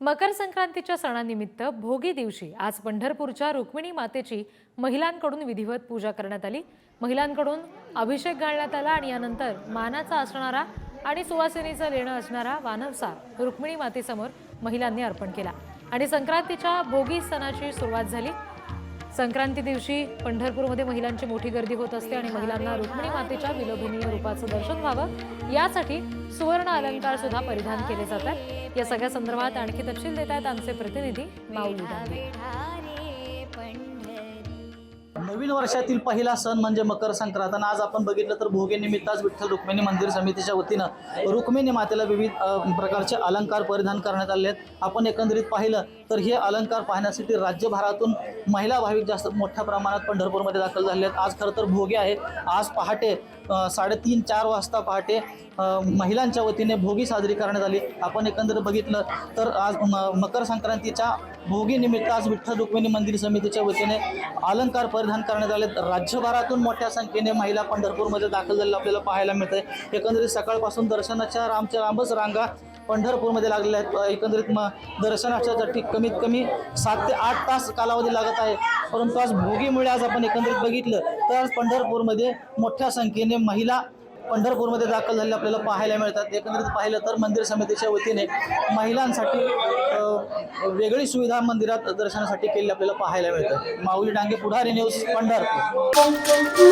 मकर संक्रांतीच्या सणानिमित्त भोगी दिवशी आज पंढरपूरच्या रुक्मिणी मातेची महिलांकडून विधिवत पूजा करण्यात आली। महिलांकडून अभिषेक घालण्यात आला आणि यानंतर मानाचा असणारा आणि सुवासिनीचं लेणं असणारा वानवसार रुक्मिणी मातेसमोर महिलांनी अर्पण केला आणि संक्रांतीच्या भोगी सणाची सुरुवात झाली। संक्रांती दिवशी पंढरपूरमध्ये महिलांची मोठी गर्दी होत असते आणि महिलांना रुक्मिणी मातेच्या विलोभनीय रूपाचं दर्शन व्हावं यासाठी सुवर्ण अलंकार सुद्धा परिधान केले जातात। या सगळ्या संदर्भात आणखी तपशील देत आहेत आमचे प्रतिनिधी माऊली डांगे। नवीन वर्षातील पहिला सण म्हणजे मकर संक्रांत आणि आज आपण बघितलं तर भोगी निमित्त आज विठ्ठल रुक्मिणी मंदिर समितीच्या वतीनं रुक्मिणी मातेला विविध प्रकारचे अलंकार परिधान करण्यात आले आहेत। आपण एकंदरीत पाहिलं तर हे अलंकार पाहण्यासाठी राज्यभरातून महिला भाविक जास्त मोठ्या प्रमाणात पंढरपूरमध्ये दाखल झाले आहेत। आज खरं तर भोगी आहे। आज पहाटे 3:30-4 वाजता पहाटे महिलांच्या वतीने भोगी साजरी करण्यात आली। आपण एकंदरीत बघितलं तर आज मकर संक्रांतीच्या भोगी निमित्त आज विठ्ठल रुक्मिणी मंदिर समितीच्या वतीने अलंकार परिधान करण्यात आले। राज्यभरातून मोठ्या संख्येने महिला पंढरपूरमध्ये दाखल झालेल्या आपल्याला पाहायला मिळत आहे। एकंदरीत सकाळपासून दर्शनाच्या लांबच रांगा पंढरपूरमध्ये लागलेल्या आहेत। एकंदरीत दर्शनासाठी कमीत कमी 7 ते 8 तास कालावधी लागत आहे। परंतु आज भोगीमुळे आज आपण एकंदरीत बघितलं तर आज पंढरपूरमध्ये मोठ्या संख्येने महिला पंढरपूरमध्ये दाखल झालेल्या आपल्याला पाहायला मिळतात। एकंदरीत पाहिलं तर मंदिर समितीच्या वतीने महिलांसाठी वेगळी सुविधा मंदिरात दर्शनासाठी केली आपल्याला पाहायला मिळतात। माऊली डांगे, पुढारी न्यूज, पंढरपूर।